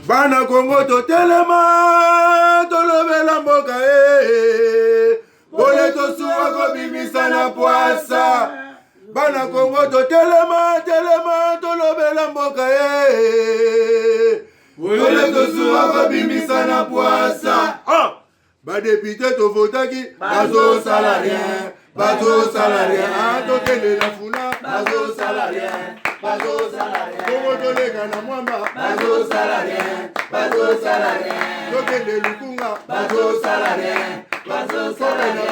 Bana Congo totelema tolobela mboka Ole tosuwa kobimisa na poasa Bana Congo totelema tolobela mboka Ole tosuwa kobimisa na poasa Badepite tovotaki bazo salarien tokende na funa bazo salarien Congo tolega na mwamba bazo salarien tokende lukunga bazo salarien na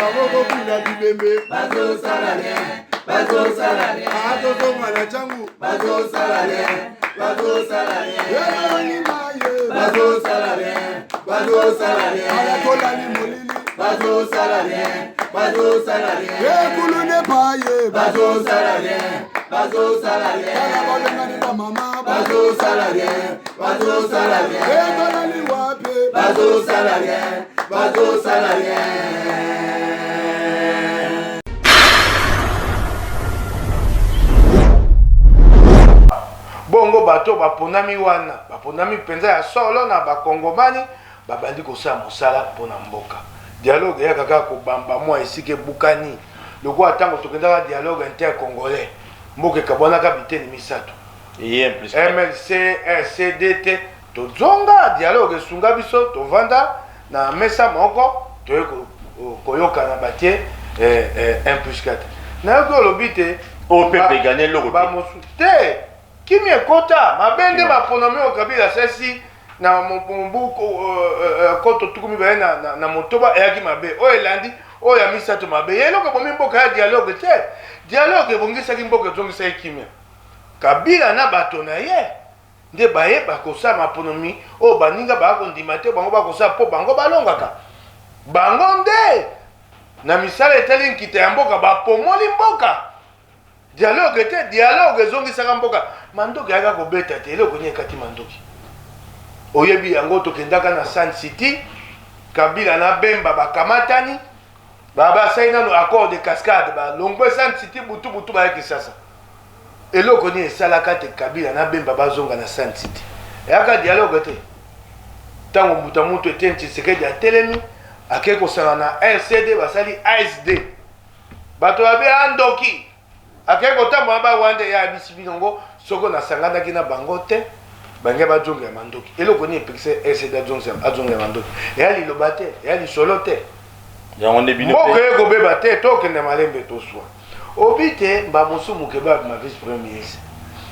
maboko kuna bibembe bazo salarien atozonga na changu bazo salarien ayatolani molili bazo salarien ekulune paye bazo salarien kala balengani ba mama bazo salarien etolani wape bazo salarien bongo bato baponami wana baponami penza ya solo na bakongomani babandi kosala mosala mpona mboka dialogue ya kaka kobamba mwa esike bukani loko atango tokendaka dialogue intercongolais mboka ekabwanaka biteni misato MLC RCDT tozonga dialogue esunga biso tovanda na mesa moko toye koyokana batie 1+4 nayoki olobi te opepe gagner loko bamosu te kimi ekota mabende baponomi okabila sesi na mbuko koto tukumi baye na motoba eyaki mabe oyo elandi oyo ya misato mabe yeloko bomi mboka ya dialogue te dialogue ebongisaki mboka ezongisaki kimia kabila na bato na ye nde bayeba kosala maponomi oyo baninga bakondima te bango bakosala mpo bango balongaka bango nde na misala etali nkita ya mboka bapomoli mboka dialogue te dialogue ezongisaka mboka mandoki ayaka kobeta te eloko ni ekati mandoki oyebi yango tokendaka na Sun City Kabila na Bemba bakamatani basali nano accord de cascade balongwe Sun City butu bayaki sasa eloko ni esalaka te Kabila na Bemba bazonga na Sun City eyaka dialogue te ntango mutu ete Tshisekedi atelemi akei kosala na RCD basali ASD bato babe andoki akei kotambola bawande ya bisi binongo soko nasanganaki na bango te bange bazonga ya mandoki eloko ni epekisa RCD azonga ya mandoki eya liloba te eya lisolo te mboka ekobeba te tokende malembe toswa obi te mbamosu mokeba ma vice premier ministre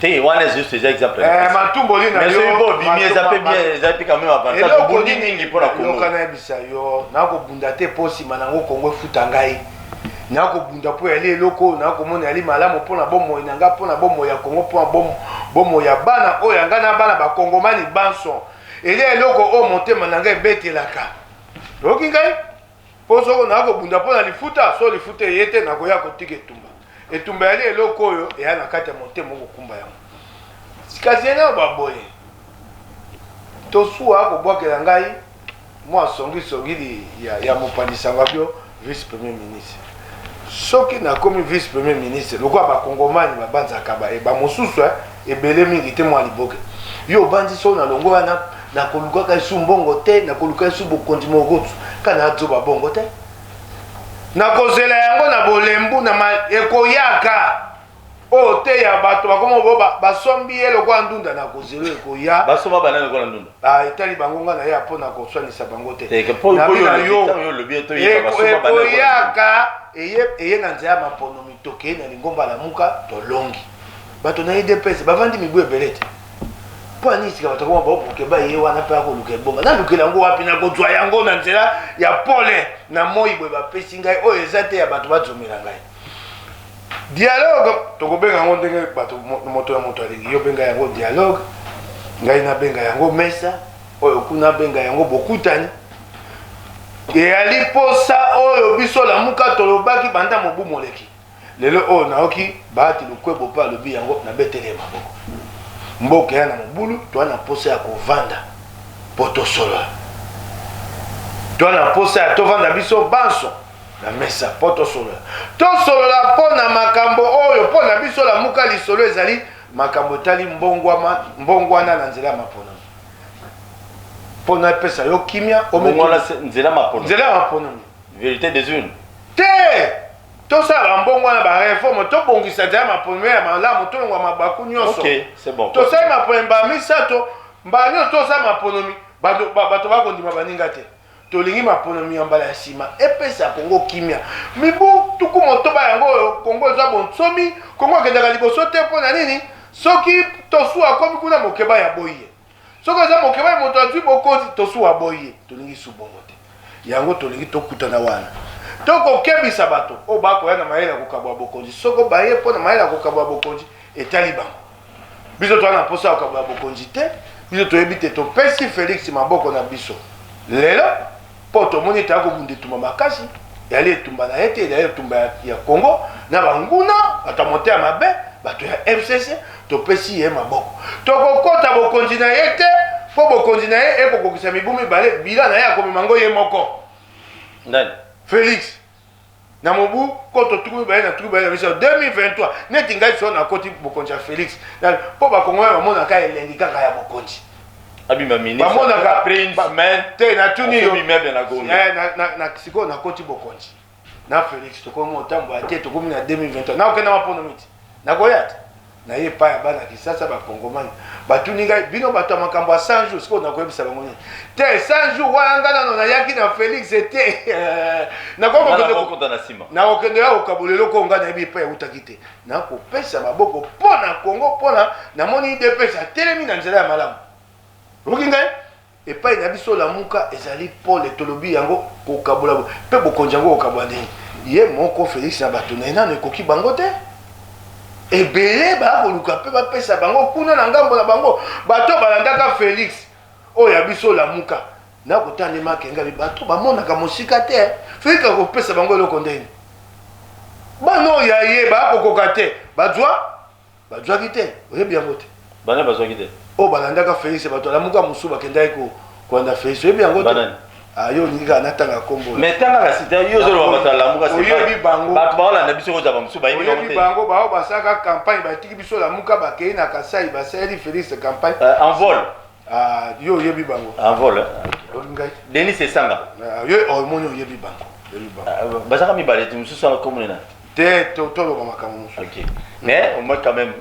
te wana juste des exemples matumboli na yo bimi ezape bien ezape quand même avantage bondi mingi mpona Congo yoka nayebisa yo nakobunda te mpo nsima nango Kongo efuta ngai nakobunda mpo yali eloko nakomona yali malamu mpona bomoi na nga mpona bomoi ya Kongo mpona bomoi ya bana oyo yanga na bana bakongomani banso eli eloko oyo motema na ngai ebetelaka oyoki ngai mpo soko nakobunda mpona lifuta so lifuta eye te nakoya kotika etumba yali eloko oyo eya na kati ya motema okokumba yango kasi ena baboye tosuwa akobwakela ngai mwa songisongili ya mopandisango bio vice premier ministre soki nakomi vice premier ministre lokwa bakongomani babanzaka bamosusu ebele mingi te mwa liboke yo obandi so na longo wana nakolukaka esu mbongo te nakoluka esu bokondi mokutu kana azoba bongo te nakozela yango na bolembu na ekoyaka oyo te ya bato bakoma basombi ye lokwa ndunda nakozela ekoya basomba banani lokwa ndunda etali bango nga na ye mpo na koswanisa bango te ekoyaka eye na nzela ya maponomi tokeye na lingomba la muka tolongi bato na idps bavandi mibu ebele te mpo anisika bato akoma baokoke baye wana mpe akoluka ebonga nalukela yango wapi nakozwa yango na nzela ya pole na moi boye bapesi ngai oyo eza te ya bato bazomela ngai dialogue tokobenga yango ndenge bato moto ya moto alingi yo benga yango dialogue ngai nabenga yango mesa oyo kuna benga yango bokutani eyali posa oyo biso lamuka tolobaki banda mobu moleki lelo oyo naoki baati lukwebo mpe alobi yango nabeteli ya maboko mboka ya na mobulu toa na posa ya kovanda mpo tosolola toa na posa ya tovanda biso banso na mesa mpo tosolola mpo na makambo oyo mpo na biso lamuka lisolo ezali makambo etali mbongwana na nzela ya maponami pour na pesa yo kimia au moment là nzela mapono vérité des unes te to ça la mbongo na ba réforme to bongisa nzela mapono ya malamu to ngwa mabaku nyonso. OK, c'est bon. To ça mapono ba misato ba nyo to ça maponomi bato ba kondima baninga te. To lingi maponomi ya mbala ya sima epesa Kongo kimia mibu tuku motoba yango Kongo za bonsomi Kongo kendaka liboso te pona nini soki tosu akomi kuna mokeba ya boye soki za mokeba ya moto azwi bokonzi tosu aboye tolingi su bongo te yango tolingi tokutana wana tokokebisa bato o bakoya na mayele ya kokabwa bokonzi soko baye mpona mayele ya kokabwa bokonzi etali bango biso toza na mposa ya kokabwa bokonzi te biso toyebi te topesi Félix maboko na biso lelo po tomoni te akobunda etumba makasi yali etumba na ye te yali etumba ya Kongo na banguna bato ya mote ya mabe bato ya FCC topesi ye maboko tokokota bokonzi na ye te po bokonzi na ye ekokokisa mibu mibale bila na ye akomema ngo ye moko ndani Félix na mobu koto tuku mibale na tuku mibale na biso 2023 neti ngai so na koti bokonzi ya Félix po bakongo ya bamonaka elengi kaka ya bokonzi abima ministre bamonaka prince man te na tuni yo na sikoyo na koti bokonzi na Félix tokomi otambo ate tokomi na 2023 na okenda mapono miti nakoya te na ye pa ya bana kisasa bakongomani batuni ngai bino bato ya makambo ya 100 jours sikoyo nakoyebisa bango nini te 100 jours wana nga nano nayaki na Félix te nakokende ya kokabola eloko nga nayebi epai eutaki te nakopesa maboko mpo na Kongo mpona namoni idepesa atelemi na nzela ya malamu oki ngai epai na biso lamuka ezali pole tolobi yango kokabola mpe bokonzi yango kokabola ndenge ye moko Félix na bato na ye nano ekoki bango te ebele bakoluka mpe bapesa bango kuna na ngambo na bango bato balandaka Félix oyo ya biso lamuka nakotanemaka engabi bato bamonaka mosika te Félix akopesa bango eloko ndenge bana oyo ya ye bakokoka te bazwaki te oyebi yango te bana bazwaki te oyo balandaka Félix bato alamuka mosusu bakendaki kolanda Félix oyebi yango te yo ninga natanga kombo mais tanga la cité yo zolo ba la muka c'est oyebi bango ba ba la biso ko za bamusu ba yebi oyebi bango ba basaka campagne ba tiki biso la muka ba kei na Kasai ba seli Félix campagne en vol yo oyebi bango en vol ngai Denis Sanga yo omoni oyebi bango basaka mi balé musu so comme na te to lo ba makamu OK mais au moins quand même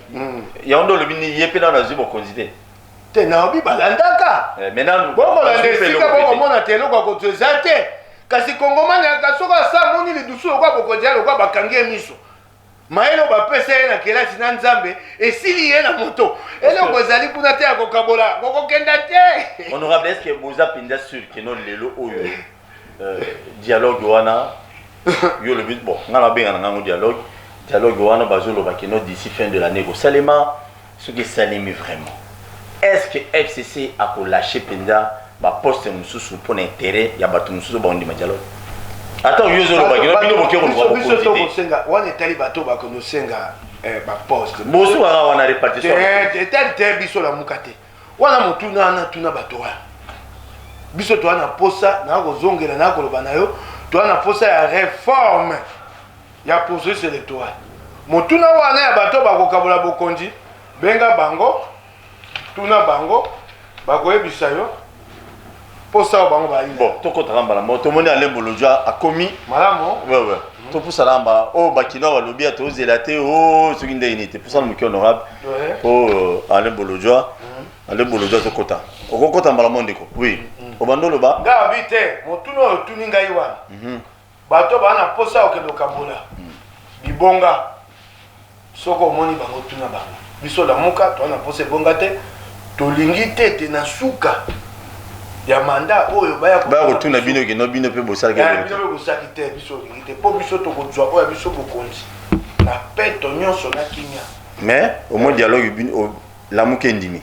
yondo le bini yepe na na zibo konzité te na obi balandaka maintenant boko la ndesika boko mona te eloko akotoza te kasi kongomani akasoka asa moni lidusu lokwa bokonzi lokwa bakangi ye miso mayele bapesa ye na kelasi na nzambe esili ye na moto eloko ezali kuna te ya kokabola kokokenda te honorable est-ce que boza pinda sur que non lelo oyo dialogue wana yo le but bon ngala benga na ngango dialogue wana bazoloba que non d'ici fin de l'année ko salema ce qui salimi vraiment. Est-ce que FCC a lâché Penda ba poste mususu pour l'intérêt ya batu mususu ba ndima dialogue? Attends, yo zolo ba kino bino bokero ko biso to kosenga wana etali bato ba kono senga ba poste. Bosu wana répartition. Te biso la mukate. Wana mutuna na tuna bato wa. Biso to wana posa na ko zongela na ko loba na yo, to wana posa ya réforme ya processus électoral. Mutuna wana ya bato ba ko kabola bokonzi benga bango tuna bango bakoyebisa yo posa bango ba ina bon toko taramba moto moni ale bolojwa akomi malamo ouais to pour salamba o bakino balobi ato zelate o soki nde unité pour ça le moki honorable o ale bolojwa to kota okokota mbala mondeko oui obandolo ba nga bite motuno tuni ngai wana bato bana posa okendo kabola bibonga soko moni bango tuna bango biso la muka to na pose bonga te tolingi tete na suka ya manda oyo baya ko tuna bino ke no bino pe bosala ke bino pe bosaki te biso lingi te po biso to ko tswa oyo biso ko konzi na peto nyonso na kimia mais au moins dialogue bino la muka ndimi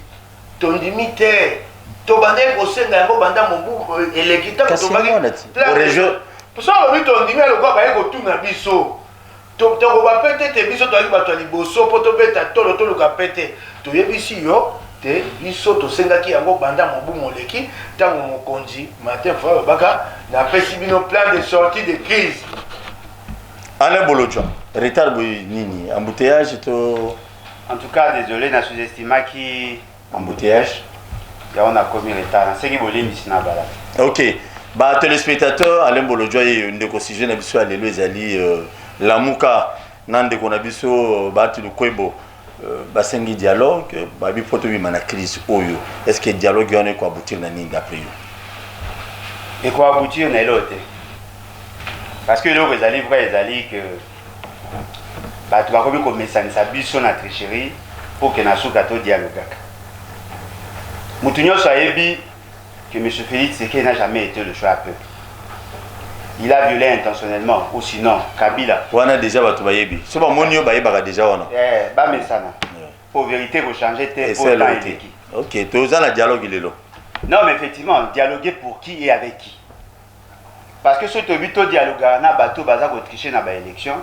to ndimi te to bande ko senga yango banda mobu elekita ko to bagi au région pour ça le bito ndimi le ko ba ko tuna biso to ba pete te biso to ali bato liboso po to beta tolo to luka pete to yebisi yo te biso to sengaki yango banda mobu moleki tango mokonzi matin fa baka na pesi bino plan de sortie de crise Alain Bolojwa retard boy nini embouteillage to en tout cas désolé na sous-estima qui embouteillage ya on a commis retard c'est qui bolé misina bala. OK. Bah téléspectateurs Alain Bolodjo et ndeko sujet na biso alelo ezali lamuka nandeko na biso batu de kwebo basengi dialogue ba bi poto bi mana crise oyo. Est-ce que dialogue on est quoi aboutir na nini d'après vous? Et quoi aboutir na l'autre? Parce que l'autre ezali vrai ezali que bah tu vas comme commencer sa biso na tricherie pour que na souka to dialogue. Mutunyo sayebi que M. Félix Tshisekedi n'a jamais été le choix à peuple. Il a violé intentionnellement, ou sinon, Kabila. On a déjà bayebi. C'est pas monio bayeba déjà on a. Ba mesana. Pour vérité pour changer tes pour la équipe. OK, tu as le dialogue il est là. Non, mais effectivement, dialoguer pour qui et avec qui? Parce que ce tobito dialogue na bato baza ko tricher na ba élection,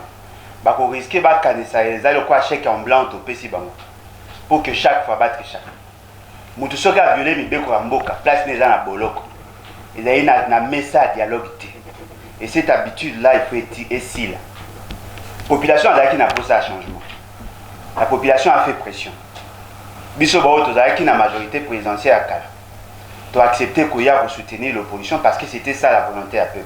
ba ko risquer ba kanisa ezali quoi chèque en blanc to pesi bango. Pour que chaque fois battre chaque. Mutu soki a violé mibeko ya mboka place neza na boloko ezali na mesa dialogue te et cette habitude là il faut être ici là population azalaki na posa ya changement la population a fait pression biso bao tozalaki na majorité présidentielle ya kala to accepter koya pour soutenir l'opposition parce que c'était ça la volonté à peuple.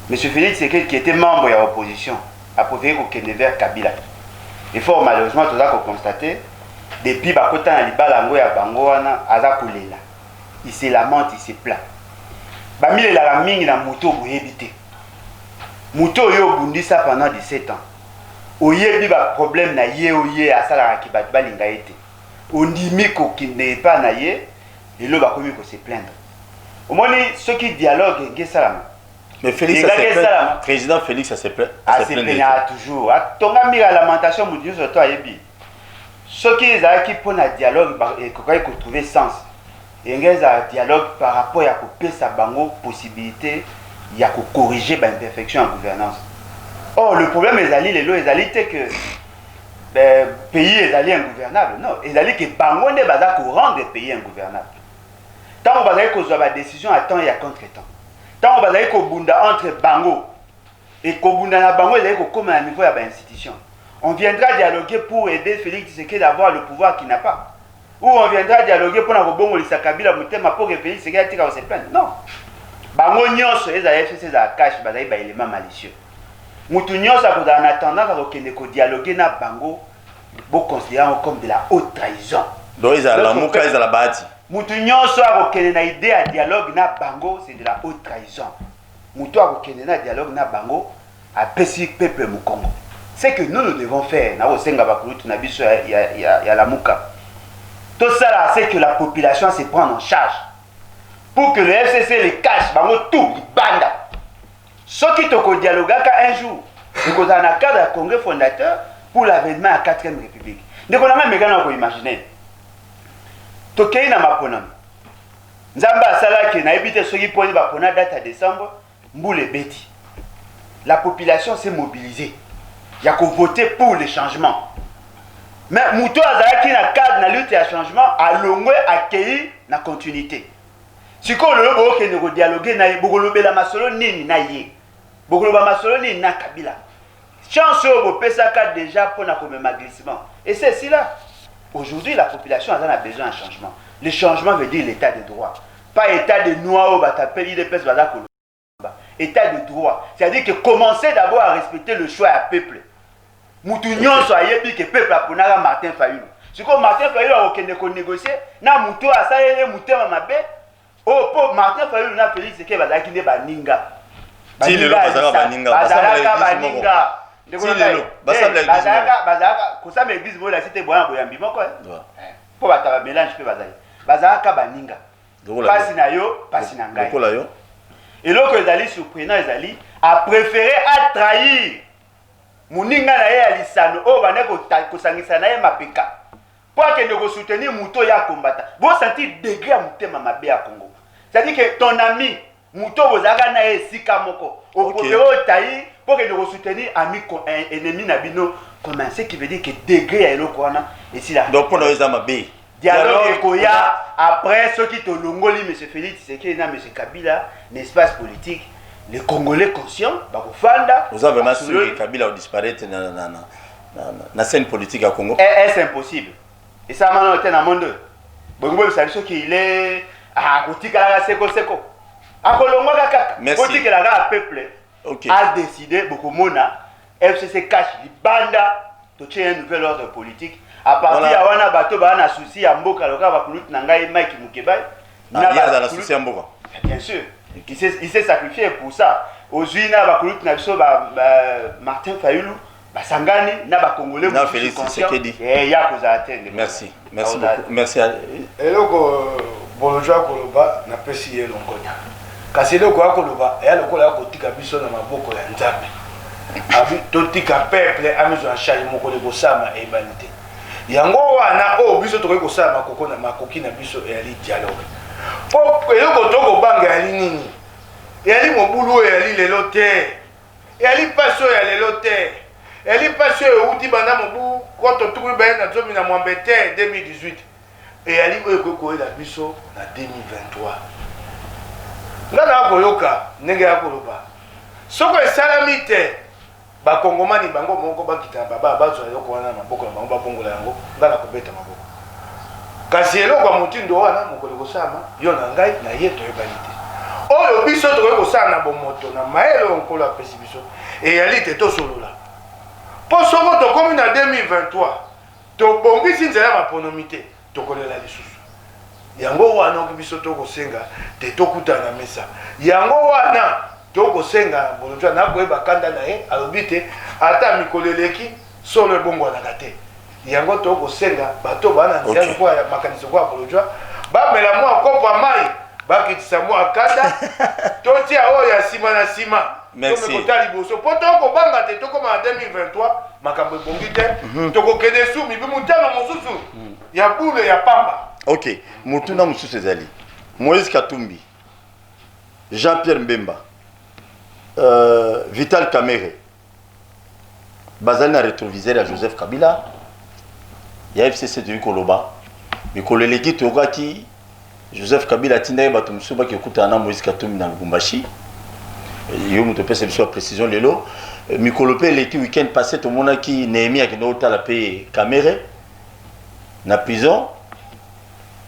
Monsieur Félix Tshisekedi qui était membre de l'opposition a préféré kokende vers Kabila et fort malheureusement tozali constater depuis bakota na libala ngo ya bango wana aza kolela il se lamente il se plaint bamilela la mingi na moto boyebi te moto oyo obundisa pendant 17 ans oyebi ba problème na ye oye asalaka ki bato balinga ye te ondimi kokende pa na ye lelo bakomi ko se plaindre omoni soki dialogue ngesalama mais Félix ça se plaint président Félix ça se plaint toujours tonga mira lamentation moto surtout ayebi ce qui est là qui pour un dialogue et qu'on trouver sens et un dialogue par rapport à couper sa bango possibilité il y a corriger ba imperfection en gouvernance. Or le problème est allé les lois est que le pays est allé ingouvernable non est allé que bango ne va pas rendre le pays ingouvernable. Tant on va dire que la décision à temps et à contre-temps. Tant on va dire que bunda entre bango et que bunda na bango est allé comme à niveau de l'institution. On viendra dialoguer pour aider Félix Tshisekedi d'avoir le pouvoir qu'il n'a pas. Ou on viendra dialoguer pour n'avoir le Kabila Moutema pour que Félix Tshisekedi tire se plaindre. Non. Bango nyonso les AFC ces cache bazai ba élément malicieux. Mutu nyonso a en attendant à dialoguer na bango bo considérant comme de la haute trahison. Donc ils a la muka ils a la bati. Mutu nyonso a na idée à dialogue na bango c'est de la haute trahison. Mutu a na dialogue na bango a pesi peuple mu Congo. C'est que nous devons faire, il y a la mouka. Tout ça là, c'est que la population se prend en charge. Pour que le FCC les cache, tout, les bandes. Ce qui te dialogue un jour, nous avons un cadre de congrès fondateur pour l'avènement à la 4e République. Nous avons même imaginer. Tokei na maponam. Nzamba sala qui n'a évité ce qui pose la date à décembre, mboule beti. La population s'est mobilisée. Il y a qu'à voter pour les changements. Mais Mouto Azaki na cadre na lutte à changement a longé accueilli na continuité. Si qu'on le voit que nous dialoguer na bogolobe la masolo ni na ye. Bogoloba masolo ni na Kabila. Chance au pesaka déjà pour na comme glissement. Et c'est ceci là. Aujourd'hui la population a besoin d'un changement. Le changement veut dire l'état de droit. Pas état de noix au batapeli de pes badako. État de droit. C'est-à-dire que commencer d'abord à respecter le choix à peuple. Moutounion soit yebi que peuple a ponara Martin Fayulu. Si comme Martin Fayulu a aucun négocier, na moutou a ça et moutou a mabé. Oh pour Martin Fayulu na Félix que va qui ne baninga. Si le bazaka baninga. Bazaka baninga. Si le bazaka ko ça me église mo la cité boya boyambi moko. Pour bataba mélange pe bazali. Bazaka baninga. Pasi na yo, pasi na ngai. Lokola yo. Et l'autre ezali surprenant ezali a préféré à trahir muninga na ye alisano o bane ko sangisa na ye mapeka pour que ne soutenir muto ya kombata bon sentir degré à mutema mabe ya Congo c'est à dire que ton ami muto bozaka na ye sika moko au préféré tayi pour que ne soutenir ami ennemi na bino comme ce qui veut dire que degré ya eloko wana et si la donc pour nous mabe dialogue ekoya après ceux qui te longoli M. Félix Tshisekedi na M. Kabila l'espace politique les Congolais conscients bakofanda vous avez vraiment sûr que Kabila va disparaître na scène politique à Congo est-ce impossible et ça maintenant était dans le monde bongo ça biso qu'il est kotikala seko seko akolongwa kaka kotikala ka peuple a décidé beaucoup mona FCC cache libanda to tient un nouvel ordre politique à partir ya wana bato ba na souci ya mboka loka ba kulut na ngai Mike Mukebai na ba souci ya mboka bien sûr il s'est sacrifié pour ça ozina ba kulut na biso ba Martin Fayulu ba sangani na ba congolais na Félix Tshisekedi ya koza atteindre merci beaucoup merci eloko bolojwa koloba na pesi ye longonya kasi eloko ya koloba ya lokola ya kotika biso na maboko ya nzambe abi totika peuple amizo en charge mokolo kosama ebani te yango wana o biso tokoki kosala makoko na makoki na biso eyali dialogue po eloko tokobanga yali nini eyali mobulu oyo eyali lelo te eyali pasi oyo ya lelo te eyali pasi oyo euti banda mobu koto tukui baye na zomi na mwambe te 2018 eyali oyo ekoki koyela biso na 2023 nga na koyoka ndenge ya koloba soko esalami te bakongomani bango moko bakita bazwa eloko wana na maboko na bango babongola yango nga na kobeta maboko kasi eloko ya motindo wana mokolo kosama yo na ngai na ye toyebani te oyo biso tokoki kosala na bomoto na mayele oyo nkolo apesi biso eyali te tosolola mpo soko tokomi na 2023 tobongisi nzela ya maponomi te tokolela lisusu yango wana oki biso tokosenga te tokutana na mesa yango wana tokosenga bolojwa na koyeba kanda na ye alobi te ata mikolo eleki solo ebongwanaka te yango tokosenga bato bana nzela kwa makanisi kwa bolojwa bamela mwa kopo ya mai bakitisa mwa kanda totia oyo ya nsima na nsima tomekota liboso mpo tokobanga te tokoma na 2023 makambo ebongi te tokokende su mibi mutano mosusu ya bule ya pamba. Ok, mutuna mosusu ezali Moïse Katumbi, Jean-Pierre Mbemba, Vital Kamerhe bazali na rétroviseur ya Joseph Kabila ya FCC de Koloba mikolo eleki tokaki Joseph Kabila tindaki bato mosusu bakekutana na Moïse Katumbi na Lubumbashi yo moto pesa biso ya précision lelo mikolo mpe eleki week-end passé tomonaki Néhémie akende otala mpe Kamerhe na prison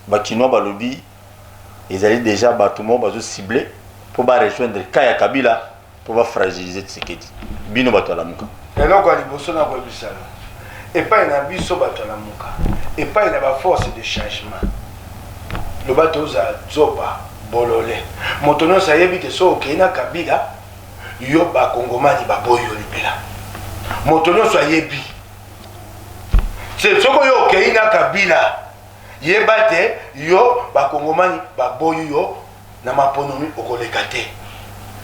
bakinois balobi ezali déjà bato moko bazo ciblé pour ba rejoindre Kaya Kabila pour ba fragiliser Tshisekedi bino bato alamuka eloko ya liboso na koyebisana epai na biso bato alamuka epai na baforce de changement loba toza zoba bolole moto nyonso ayebi te so okei na Kabila yo bakongomani baboyi yo libela moto nyonso ayebi soko yo okei na Kabila yeba te yo bakongomani baboyi yo na maponomi okoleka te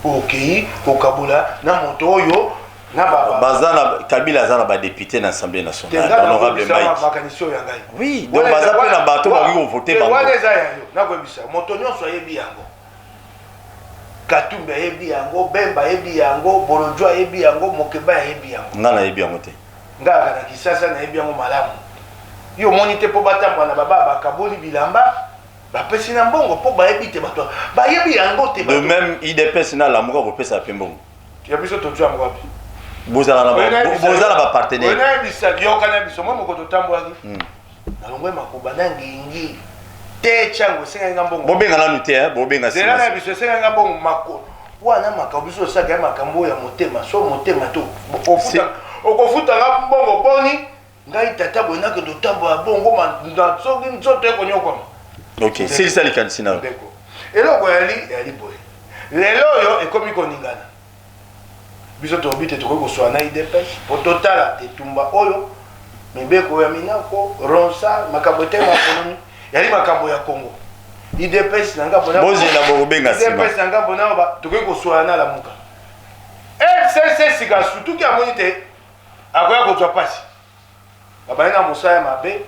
okei kokabula na moto oyo na bazana Kabila azana ba député na Assemblée nationale honorable Mike oui donc baza pe na bato ba ko voter bango wana eza yango na koyebisa moto nyonso ayebi yango Katumbi ayebi yango Bemba ayebi yango Bolojwa ayebi yango Mokeba ayebi yango ngana ayebi yango te ngaka na Kisasa na ayebi yango malamu yo moni te po batamba na baba bakaboli bilamba bapesi na mbongo po bayebi te bato bayebi yango te de même IDPS na lamuka bopesa pe mbongo ya biso tozwa mwapi bozala ba partenaire ona bisa yoka na biso mo moko totambwaki na longwe makuba na ngingi te chango senga mbongo bobenga nanu te bobenga sina na biso senga mbongo mako wana makambo biso saka makambo ya motema so motema to okofuta nga mbongo boni ngai tata bona ke dotambo ya bongo ma soki nzoto ekonyokwa ok c'est ça les candidat ndeko eloko yali boye lelo yo ekomi koningana biso tobi te tokoki koswa na IDPS po totala etumba oyo mibeko ya minako ronsa makambo te makonomi yali makambo ya Congo IDPS na ngambo na bozela bobenga sima IDPS na ngambo na ba tokoki koswa na lamuka FCC sika surtout ki amoni te akoya kozwa pasi babali na mosaya mabe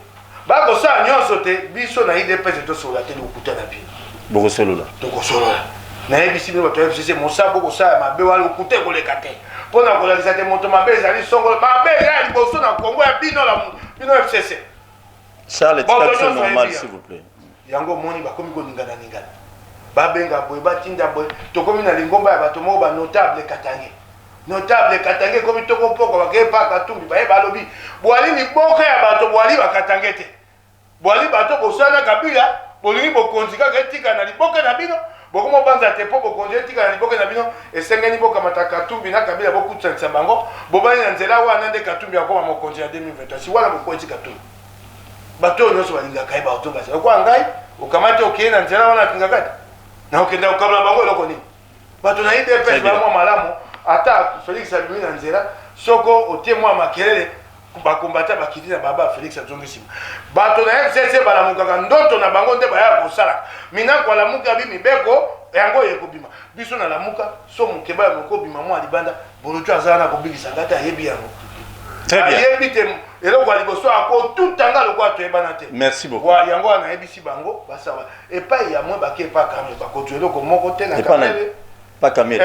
bakosala nyonso te biso na IDPS tosolola te lokuta na bino bokosolola tokosolola nayebisi bino bato ya FCC mosala bokosala mabe wana lokuta ekoleka te mpo na kolalisa te moto mabe ezali songolo mabe eza ya liboso na Kongo ya bino FCC Charles traduction normale s'il vous plaît yango moni bakomi koningana babenga boye batinda boye tokomi na lingomba ya bato moko banotable Katange komi toko poko bakepa Katumbi baye balobi bwali liboka ya bato bwali bakatange te boali bato bosala kabila bolingi bokonzi kaka etika na liboke na bino bokomo banza te po bokonzi etika na liboke na bino esengeni bokamata Katumbi na kabila bokutsanisa bango bobali na nzela wana nde Katumbi akoma mokonzi ya 2023 si wala bokonzi Katumbi bato nyonso balingaka ye bato basi okwa ngai okamati okeye na nzela wana akingaka na okenda okabla bango eloko nini bato na IDPS bamwa malamu ata Félix abimi na nzela soko otie mwa makelele bakombata bakiti na baba Félix azongisima bato na FCC balamukaka ndoto na bango nde baya kosala mina kwalamuka bi mibeko yango yekobima biso na lamuka so mukeba ya mokobima mwa libanda boloto azala na kobikisa ngata yebi yango très bien yebi te eloko aliboso ako tutanga lokwa toyebana te merci beaucoup wa yango na yebisi bango basawa epai ya mwe bake pa kamé bakoto eloko moko te na kamele pas Kamele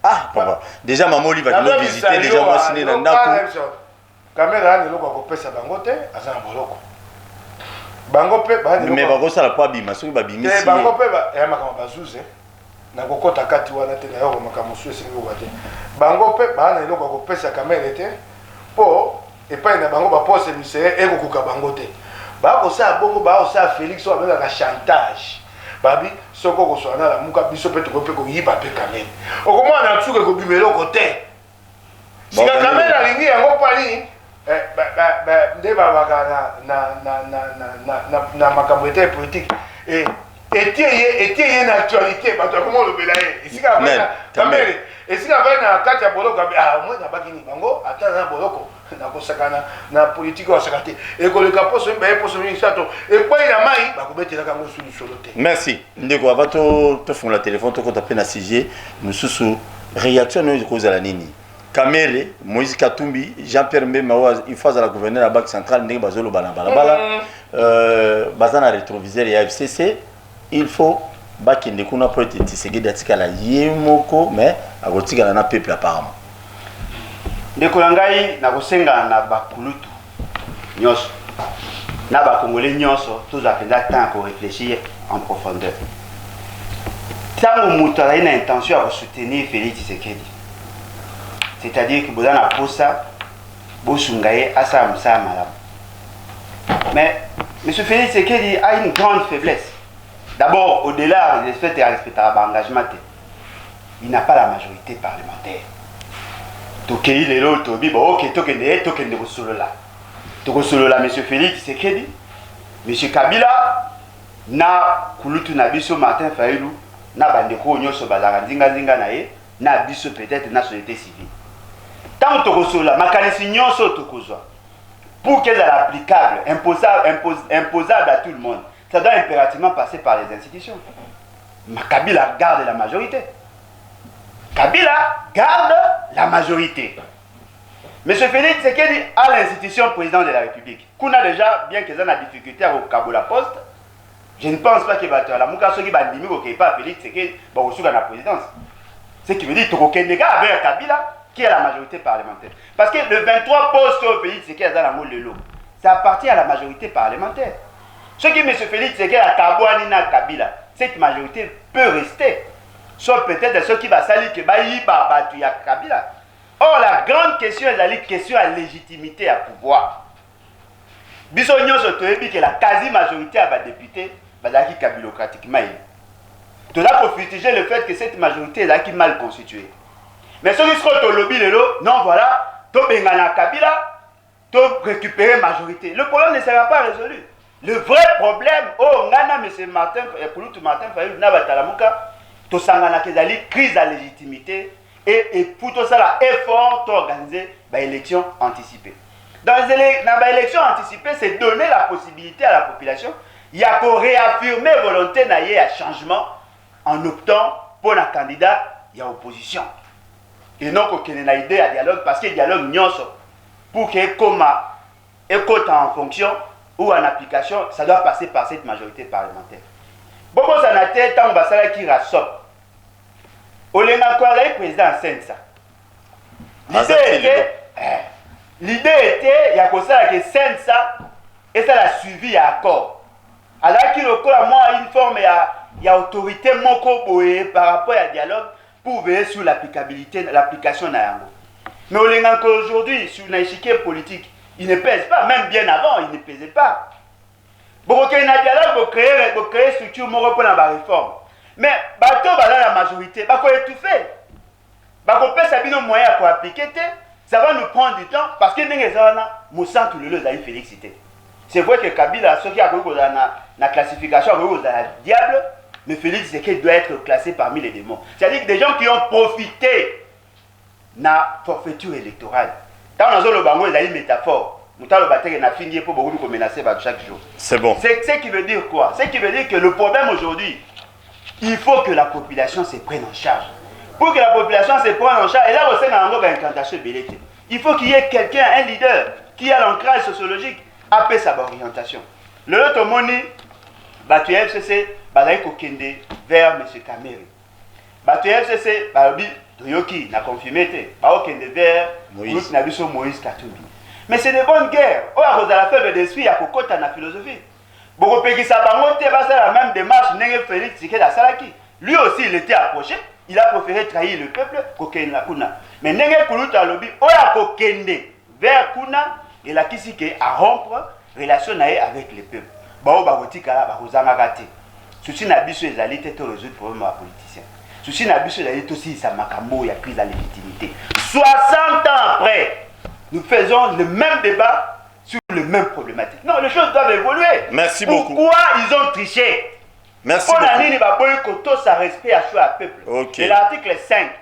ah papa déjà maman lui va nous visiter déjà moi signé dans ndako kamera ni eloko akopesa bango te aza na boloko bango pe mais bakosala po abima soki babimisi bango pe ya makambo bazuze na kokota kati wana te na yo makambo mosusu esengi koka te bango pe baa na eloko akopesa kamera te mpo epai na bango bapose miseye ekokoka bango te bakosala bongo bakosala Félix oyo abengaka chantage babi soko kosala na lamuka biso mpe tokoki mpe koyiba mpe kamera okomona na tsuka ekobima eloko te sika kamera alingi yango pani nde babaka na makambo ete politique etie ye na actualité bato akoma olobela ye esika kamere esika avai na kati ya boloko mwe nabakini bango ata na boloko nakosakana na politike wasaka te ekoleka poso baye poso mingi sato ekwai na mai bakobetelaka yango solo te merci ndeko ava tofungola telefone tokota mpe na sujet mosusu réaction oyo ekozala nini Kamere, Moïse Katumbi, Jean-Pierre Mbemba, il faut la gouverner la Banque centrale, ndenge bazolo bana balabala, bazana rétroviseur ya FCC, il faut bakende kuna pour être tisegé d'atikala yemoko mais akotikala na peuple apparemment. Ndeko ngai na kosenga na bakulutu nyonso. Na ba congolais nyonso, tous apenda temps pour réfléchir en profondeur. Tant mutu a une intention à soutenir Félix Tshisekedi. C'est-à-dire que Bodan a posa, Bosungaye, Asa Moussa Malam. Mais M. Félix Tshisekedi a une grande faiblesse. D'abord, au-delà des faits et respecter l'engagement, il n'a pas la majorité parlementaire. Tokei lelo tobi bo ok tokende ko solo la M. Félix Tshisekedi, M. Kabila na kulutu na biso Martin Fayulu na bandeko nyonso bazaka nzinga na ye na biso peut-être na société civile. Tant que la makanisi nyonso tokozwa pour qu'elle soit applicable, imposable à tout le monde, ça doit impérativement passer par les institutions. Kabila garde la majorité. Kabila garde la majorité. Monsieur Félix Tshisekedi a l'institution président de la République. Qu'on a déjà, bien qu'ils aient la difficulté à Cabo la Poste, je ne pense pas que la Moukasso qui va dire pas Félix Tshisekedi va recevoir la présidence. Ce qui veut dire que avec Kabila, qui est la majorité parlementaire. Parce que le 23 postes au pays, c'est qu'il y a dans la moule de l'eau. Ça appartient à la majorité parlementaire. Ce qui M. Félix, c'est qu'il y a Kabouanina Kabila. Cette majorité peut rester. Sauf peut-être ceux qui vont salir que y a Kabila. Or, la grande question est la question à légitimité à pouvoir. Bisogno se trouve que la quasi-majorité à la députée va être kabilocratiquement. Tout là pour fustiger le fait que cette majorité est mal constituée. Mais ceux qui sont au lobby de l'eau, non, voilà, tu bengana Kabila, tu récupérer majorité. Le problème ne sera pas résolu. Le vrai problème, oh, ngana M. Martin Fayulu, Nabatalamuka, tu sangana kezali crise à légitimité et pour tout ça, l'effort d'organiser l'élection anticipée. Dans l'élection anticipée, c'est donner la possibilité à la population, il y a qu'à réaffirmer volonté d'aller à changement en optant pour un candidat, il y a opposition. Et non qu'il y ait une idée à dialogue, parce que le dialogue nyonso, pour qu'il y ait en fonction ou en application, ça doit passer par cette majorité parlementaire. Beaucoup ça n'a été tant que qui rassemble. Olenga Kouara est président Sensa. L'idée était, il y a comme ça que Sensa, et ça l'a suivi à accord. Alors qu'il y a moi une forme, il y a autorité moko boé par rapport à dialogue pour veiller sur l'applicabilité, l'application de Nayango. Mais Olenga aujourd'hui, sur l'échiquier politique, il ne pèse pas, même bien avant, il ne pesait pas. bokokende na dialogue bocréer structure moko mpona baréforme mais bato baza la majorité bakoétouffe bakopesa bino moyen ya koapplike te ça va nous prendre du temps parce que ndenge eza wana mosantu lelo ezali Félix te c'est vrai que Kabila soki akoki kozala na classification akoki kozala diable mais Félix Tshisekedi doit être classé parmi les démons c'est-à-dire que des gens qui ont profité na forfaiture électorale tant nazoloba bango ezali métaphore chaque jour. C'est bon. C'est ce qui veut dire quoi? Ce qui veut dire que le problème aujourd'hui, il faut que la population se prenne en charge. Pour que la population se prenne en charge, et là, on sait il faut qu'il y ait quelqu'un, un leader, qui a l'ancrage sociologique, après sa orientation. Le autre moni, Batu FCC, Balaï Kokende, vers M. Kameri. Batu FCC, Balabi, Doyoki, n'a confirmé, Baokende vers Moïse Katumbi. Mais c'est des bonnes guerres. Oh, à cause de la faible d'esprit, il y a Kokota dans la philosophie. Beaucoup de gens qui la même démarche, Nenge Félix Tshisekedi à Salaki. Lui aussi, il était approché. Il a préféré trahir le peuple Kokende la Kuna. Mais Nenge Kuluta Lobi, oh, à Kokende vers Kuna, il a qu'ici à rompre relation avec le peuple. Bao Bagoti Kala, Barozanga Gate. Souci Nabiso et Zali, t'es résoudre le problème à politicien. Souci Nabiso et Zali, aussi, ça m'a cambo, il y a pris la légitimité. 60 ans après. Nous faisons le même débat sur le même problématique. Non, les choses doivent évoluer. Merci beaucoup. Pourquoi ils ont triché? Merci beaucoup. Ça respect à choix à peuple. Okay. Et l'article 5,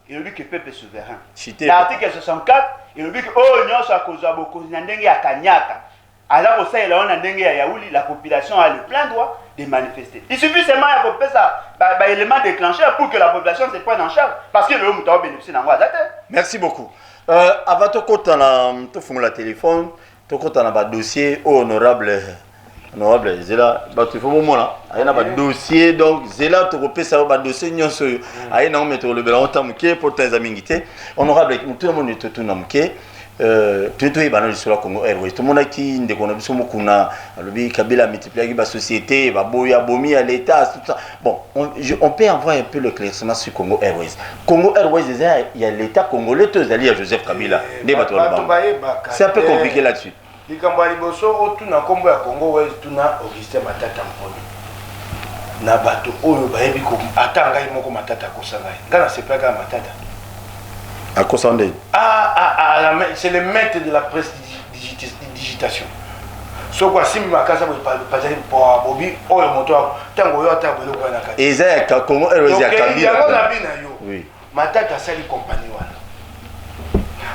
il dit que le peuple est souverain. L'article 64, il dit que oh, non, ça cause beaucoup à Kanyaka. Alors ça, la population a le plein droit de manifester. Il suffit seulement de faire ça, élément déclencheur pour que la population se prenne en charge. Parce que le homme doit bénéficier d'un droit. Merci beaucoup. Avant de faire la téléphone, tu as un dossier honorable. Honorable, Zela, il faut un moment. Il y a un dossier, donc Zela, tu peux faire un dossier. Il y a un dossier pour tes amis. Honorable, tout le monde est tout le monde. Tu es sur la Congo Airways. Tout le monde qui est en Kabila multiplié la société, Bomi à l'État, tout ça. Bon, on peut avoir un peu le classement sur Congo Airways. Congo Airways, il y a l'État congolais, il y a Joseph Kabila. C'est un peu compliqué là-dessus. Il y a un peu de Congo Airways, il y a Augustin Matata Mponi. Na bato oyo bayebi ko atanga imoko matata kosangai. Ngana sepaka matata. À quoi ça en est? C'est le maître de la presse digitation. So quoi si makasa pas pour bobi oyo moto tango yo atango lo kwa nakati. Et ça Congo Airways ya Kabila. Oui. Matata sali compagnie wana.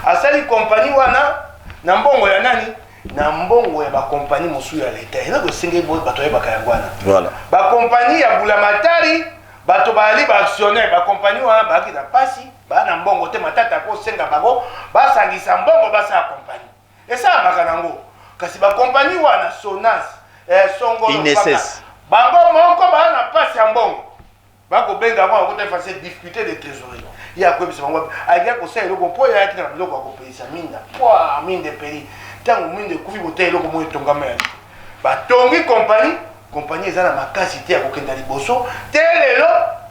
Asali compagnie wana na mbongo ya nani? Na mbongo ya ba compagnie mosu ya l'État. Ina ko singe bo bato ya bakayangwana. Voilà. Ba compagnie ya Bulamatari bato bali ba actionnaire ba compagnie wana ba ki na pasi. Bana mbongo te matata ko senga bango basangisa mbongo basa compagnie et ça makanango kasi ba compagnie wana Sonas songo INSS bango moko bana pasi ya mbongo bako benga bango ko te faire discuter de trésorerie ya ko bisa bango agia ko sa eloko po ya kina biloko ko pesa minda poa minde peri tango minde kufi bote eloko mo etongama ya ba tongi compagnie ezana makasi te ya ko kenda liboso te lelo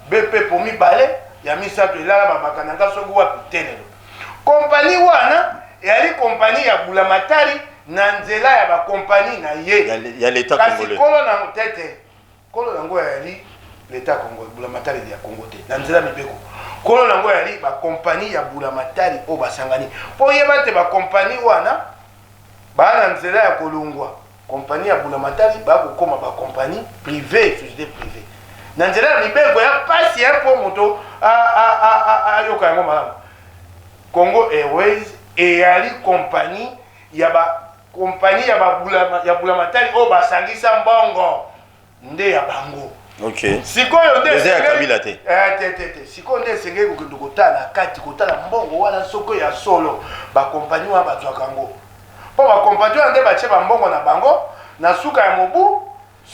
BP pour mi balé ya misato elala babakananga soki wapi tenelo kompani wana eyali kompani ya Bulamatari na nzela ya bakompani na ye ya l'État congolais. Kasi kolo nango tete kolo nango yali l'État congolais Bulamatari ya Congo te na nzela mibeko kolo nango yali bakompani ya Bulamatari o basangani po yeba te bakompani wana bana nzela ya kolongwa kompani ya Bulamatari bakokoma bakompani privé société privée na nzela mibeko ya pasi ya po moto yoka yango malamu Congo Airways eyali compagnie ya Bulamatari o basangisa mbongo nde ya bango. OK. Sikoyo nde ya Kabila te. Sikoyo nde senge ko kotala kati kotala mbongo wana soko ya solo ba compagnie wa batwaka ngo. Po ba compagnie nde bache ba mbongo na bango na suka ya mobu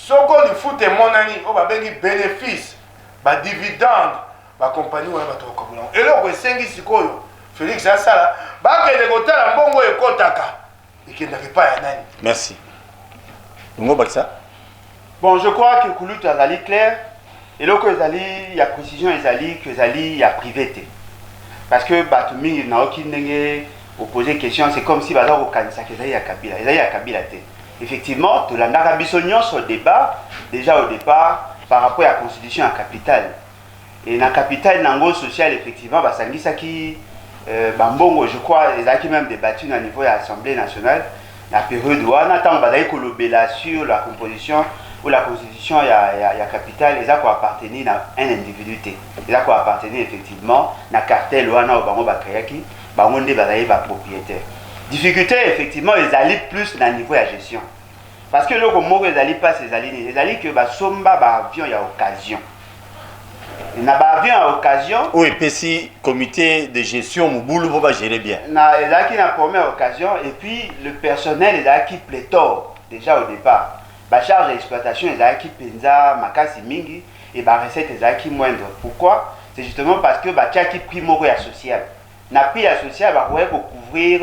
soko lifute monani o babengi bénéfice ba dividende ba compagnie wana batwaka ngo. Eloko esengi sikoyo Félix asala bakende kotala mbongo ekotaka ikendaka epai ya nani. Merci. Ngo bakisa. Bon, je crois que Koulout azali clair. Et là, il y a précision, il y a privé. Parce que bato mingi na oki ndenge opposer question, c'est comme si baza ko kanisa que il y a Kabila. Il y a Kabila te. effectivement, tout l'andaka bisognon sur le débat, déjà au départ, par rapport à la constitution en capitale. Et dans la capitale, dans le social, effectivement, bah, ça qui, Bambongo, je crois, ils ont même débattu au niveau de l'Assemblée nationale, la période où on attend sur la composition ou la constitution, il y a capitale, ils ont appartenu à un individu. Ils ont appartenu effectivement à la cartel où on a au Bakayaki, on a propriétaire. Difficulté, effectivement, ils allaient plus dans le niveau de la gestion. Parce que le mot ils allaient pas, ils allaient que Somba, avion, il y a occasion. Il n'y a pas avion à occasion. Oui, petit comité de gestion, Mouboulou, pour gérer bien. Il y a qui n'a première occasion, et puis le personnel, il y a qui pléthore déjà au départ. La charge d'exploitation, il y a qui penza, makasi mingi, et la recette, il y a qui moindre. Pourquoi? C'est justement parce que il y a qui primordial social. Na prix social, pour couvrir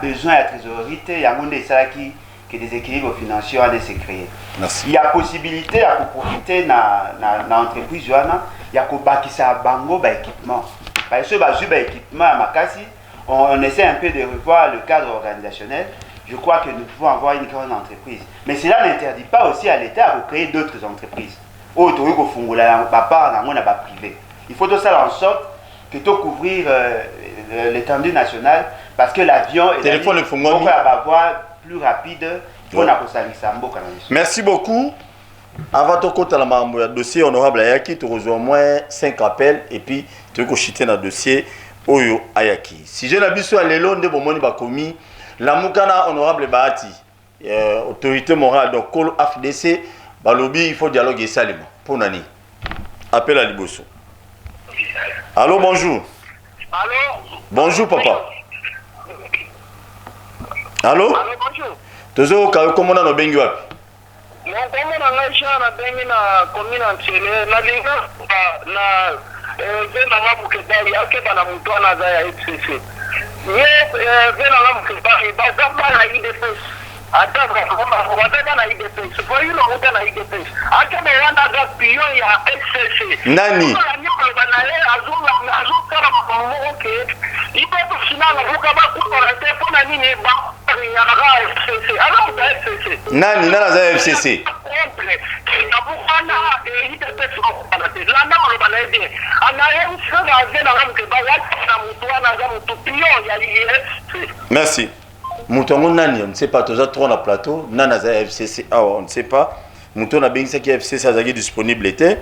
besoin de trésorerie, il y a que des équilibres financiers ont se créer. Merci. Il y a possibilité de profiter dans l'entreprise, il y a un bango équipement. Parce que équipement à Makassi, on essaie un peu de revoir le cadre organisationnel. Je crois que nous pouvons avoir une grande entreprise. Mais cela n'interdit pas aussi à l'État de créer d'autres entreprises. Autre privé. Il faut tout ça en sorte que tout couvrir l'étendue nationale parce que l'avion est plus rapide pour la Merci beaucoup. Avant de compter le dossier honorable Ayaki, tu reçois au moins 5 appels et puis tu vas chiter dans le dossier Oyo Ayaki. Si j'ai la biso à l'élo, commis la Moukana honorable Bahati, autorité morale, donc Kolo AFDC, Balobi, il faut dialoguer salement. Pour Nani. Appel à Liboso. Allô, bonjour. Allô. Bonjour, papa. Allô? Allô, bonjour. Toujours, comment on a bengi wapi? Mon comment on a changé na bengi na commune entière na linga na vena ngabu kebali yake bana mtu anaza ya FCC. Vena ngabu kebali bazamba na IDPS. Ata kama na IDPS. Kwa hiyo uta na IDPS. Ata meanda ga pion ya FCC. Nani? Nani nana za FCC? Merci. Moutongo nani, on ne sait pas, tous trop na plateau, nana za FCC, on ne sait pas. Mouton a bien dit que FCC a disponible était.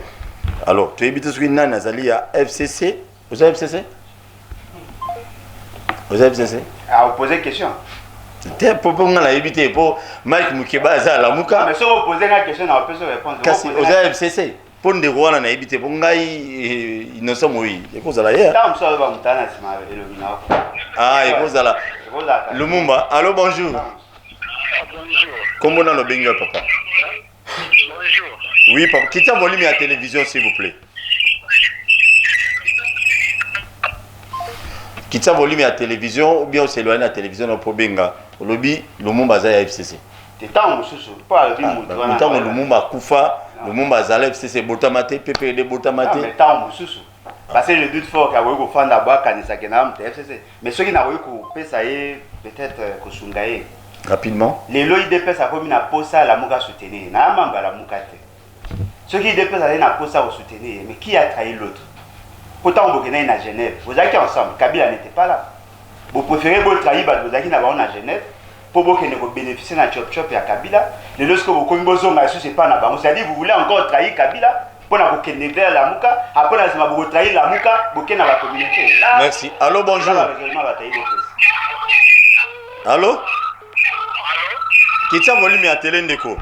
Alors, tu évites ce que nana azali à FCC. Vous avez FCC? Vous avez FCC? À vous poser une question. Pour éviter pour Mike Mukeba za la muka. Mais si vous posez une question, on peut se répondre. Vous avez FCC. Pour des rois na éviter pour ngai innocent moi. Et cause là hier. Ah, et cause là. Lumumba, allô, bonjour. Bonjour. Comment on a le benga, papa? Bonjour. Oui, papa. Quittez le volume à la télévision, s'il vous plaît. Quittez le volume à la télévision ou bien on s'éloigne à la télévision pour benga. Au lobby, Lumumba za FCC. C'est tant mususu. Pas le Lumumba. Tant Lumumba Koufa, Lumumba za FCC Botamate, PPD Botamate. Mais tant mususu. Parce que je doute fort qu'il y a eu fan d'abord quand il y a FCC. Mais ceux qui n'ont eu ça peut-être que Sungaye. Rapidement. Les lois IDPS a commis na posa la muka soutenir. Na mamba la muka te. Ceux qui IDPS a na posa au soutenir. Mais qui a trahi l'autre? Pourtant vous venez à Genève. Vous êtes ensemble. Kabila n'était pas là. Vous préférez vous trahir vous êtes à Genève pour vous bénéficier de la chop chop et à Kabila. Les lorsque vous commis besoin de c'est pas na bango. C'est-à-dire vous voulez encore trahir Kabila. Pour la vers la Mouka, après vous trahir la Mouka, vous la communauté. Merci. Allô, bonjour. Allô? Qui t'a volume à télé ndeko?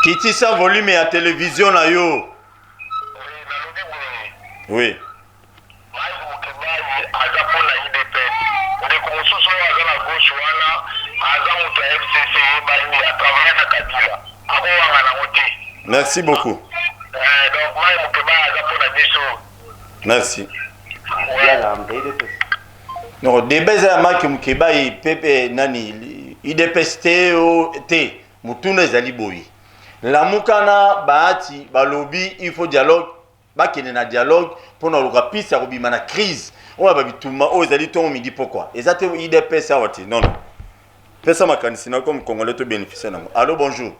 Qui t'a ça volume à télévision là yo? Oui. Merci beaucoup. Merci. Non, des baisers à Marc Mukeba et Pepe Nani, IDPS T, Moutoune Zaliboui. La Moukana, Bahati, Balobi, il faut dialogue, qu'il y ait un dialogue pour nous rapide, ça va être une crise. On va tout le monde, on va dire pourquoi. Et ça, IDPS, non, non. Pesa makanisi na comme Congolais to bénéficier nango. Allô, bonjour.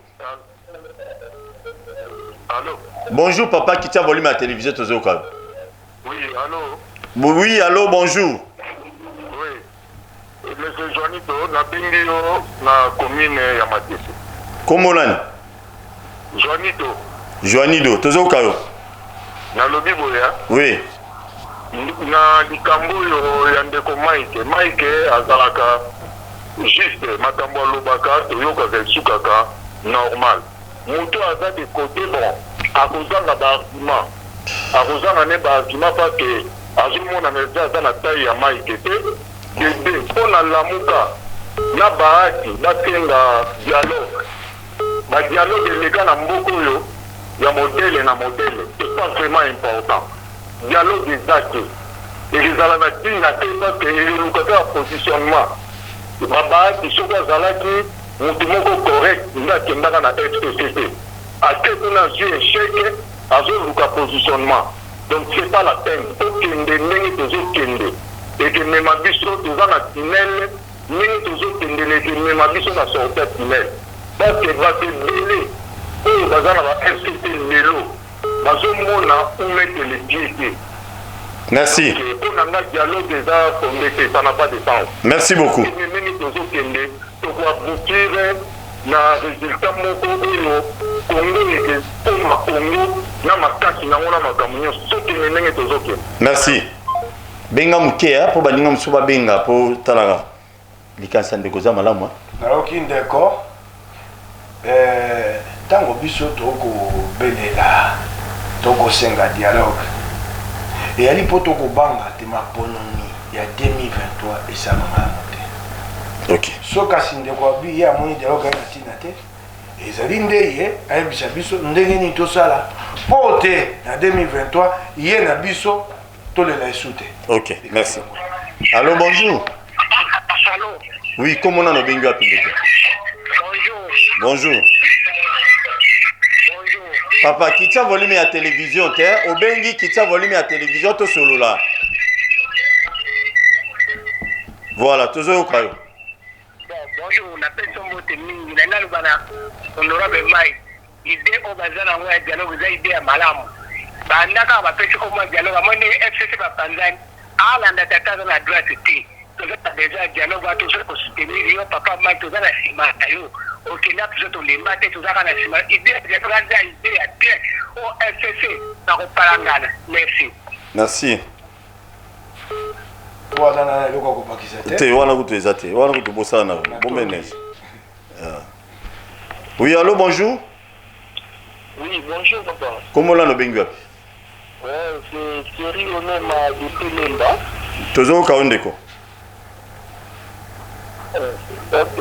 Allô? Bonjour papa qui t'a volume à la télévision tozo ka. Oui, allô? Oui, allô, bonjour. Oui. Monsieur Joanito, na bengi yo na commune ya Matese. Comment nani? Joanito. Joanido, tozo ka yo. Na lobi boya. Oui. Na likambo yo ya ndeko Mike azalaka juste makambo alobaka toyokaka esukaka normal. Moto aza de côté bon akozanga baargument akozanga ne baargument pake azomona meza aza na taille ya Mike te kende mpo na lamuka na bahati batenga dialogue badialogue eleka na mboka oyo ya modele na modele c'est pas vraiment important. Dialogue eza te ezala na ntina te pake elukaka ya positionnement babahati soki azalaki moto moko correct nde akendaka na FCCT ate kuna azwi échec azoluka positionnement. Donc c'est pas la peine tokende ndenge tozokende ekemema biso toza na tunnel ndenge tozokendele ekemema biso na sorti ya tunnel parce que bato ebele oyo baza na ba FCT lelo bazomona umetele pied te. Merci. Pour nga dialogue eza fondé te, ça n'a pas de sens. Merci beaucoup. Ndenge tozokende tokoaboutir na résultat moko oyo Congo eke mpona Congo na makasi nango na makambo nyonso soki ndenge tozokende. Merci. Benga muke po baninga musu babenga po talaka likanisa ndeko za malamu. Nayoki ndeko tango biso tokobelela tokosenga dialogue eyali mpo tokobanga te maponami ya 2023 esalama te. Ok. So kasi ndeko abi ye amoni dialogue ya ntina te ezali nde ye ayebisa biso ndenge nini tosala mpo te na 2023 ye na biso tolela esu te. Ok, merci. Allô, bonjour. Allô? Oui, comment on a bengi à Pindeke? Bonjour. Bonjour. Bonjour. Papa, qui t'a volume à télévision, t'es? Au bengi, qui t'a volume à télévision, to solo là. Voilà, toujours au caillou. Bonjour, on appelle son mot mingi. Nana lubana, honorable Mike. Idée au bazar en moi dialogue, vous avez idée à malam. Bandaka va pêcher comme moi dialogue. À moi, FCC va Tanzanie. Ah, l'andataka dans la droite, c'était. Déjà dialogue va toujours soutenir. Yo, papa Mike, tout ça, la cima. Yo, ok, là, tout ça, tout les maths, tout ça, la cima. Idée, dialogue, idée, à bien. Au FCC, dans le palangana. Merci. Merci. Voilà, na eloko kopakisa te. Te wana kutu ezate, wana kutu bosana. Bon menes. Oui, allô, bonjour. Oui, bonjour, papa. Comment on a bengi? Ouais, c'est Thierry Onema depuis Lemba. Toujours au caillou ndeko. Ok.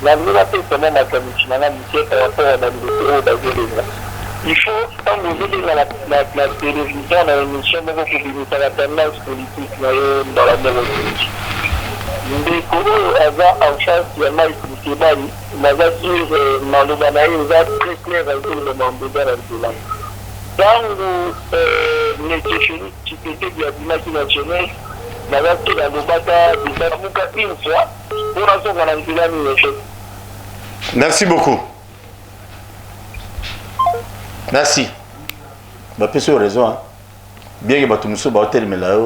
La nouvelle personne a commis un amitié par rapport à la nouvelle. Il faut, quand vous êtes dans la télévision, dans l'émission, vous pouvez la tendance politique dans la même politique. Les Congolais avaient en chance de mal expliquer, mais sur Malobanaï, ils ont très clair avec le mandat de la quand vous étiez fini, tu étais de la dynastie nationale, vous avez fait la Lobata, vous avez fait une fois, pour l'instant, on a vu la même chose. Merci beaucoup. Merci. Bah, personne raison. Hein. Bien que bah, tout le monde va terminer là,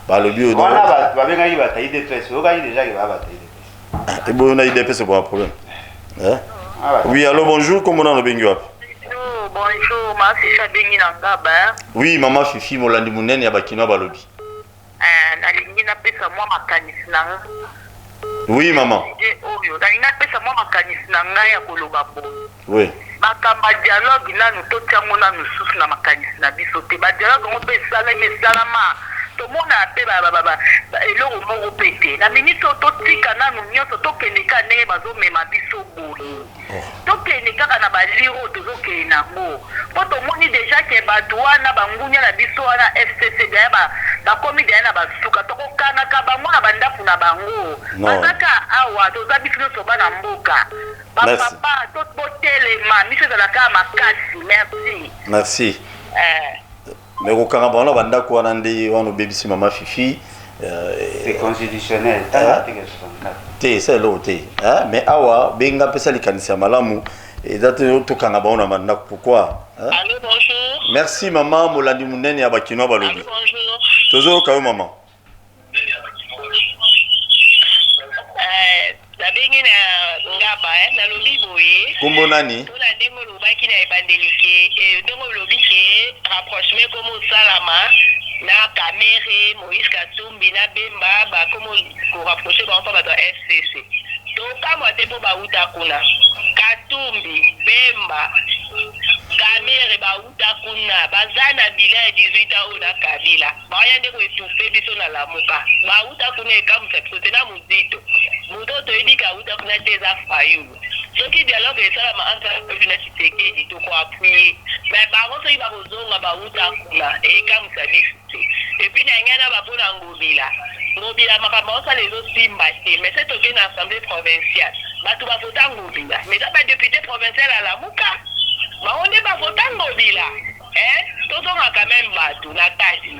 bah, le bio. Voilà, bah, bien qu'il va tailler des fesses. Vous voyez déjà qu'il va tailler des fesses. Et bon, on a eu des fesses pour un problème. Hein? Oui, allô, bonjour. Comment on a bengi? Bonjour, ma fille Bengi Nangaba. Oui, maman Fifi, Molandi Mounen, Yabakino Balobi. Nalingi na pesa mwa makanisi nanga. Oui, maman. Nalingi na pesa mwa makanisi nanga ya koloba bo. Oui. Makamba dialogue nanu totiango nanu susu na makanisi na biso te. Ba dialogue ngo pe salama salama. Tomona pe eloko moko pete. Na minito totika nanu nyonso tokende ka ndenge bazomema biso boye. Tokende kaka na baliro tozokende nango. Po tomoni deja ke bato wana bangunya na biso wana FCC deya bakomi deya na basuka tokokanaka bango na bandafu na bango. Bazaka awa toza biso nyonso bana mboka. Bapapa totelema miso ezalaka makasi. Merci. Merci. Mais au Carabon, on a on a bébé maman Fifi. C'est constitutionnel. te ça lo te hein mais awa benga pesa likanisa malamu et date to kanga baona manna pourquoi hein? Allô, bonjour. Merci maman molandi munene ya bakino balobi Allô, bonjour. tozo kayo maman Nabengi na ngaba na lobi boye. kombo nani Tona ndengo lobaki na ebandelike ndengo lobi ke rapprochement comme salama na Kamere Moïse Katumbi na Bemba ba comme ko rapprocher ba bato ya FCC. To kama te po ba uta kuna. Katumbi Bemba Kamere ba uta kuna bazana bila 18 ans na Kabila. Ba yande ko etufe biso na lamuka. Ba uta kuna ekamsa sote na muzito. Mutoto edika uta kuna teza fayulu. Soki dialogue esalama entre na Tshisekedi to ko appuyer. Mais bango soki bakozonga ba uta kuna ekamsa biso. Et puis na ba pona ngobila. Ngobila makambo osala ezo simba te. Mais c'est toke na assemblée provinciale. Bato ba vota ngobila. Mais ça ba député provincial à la muka. Ba on ba vota ngobila. Tozonga quand même bato na kasi.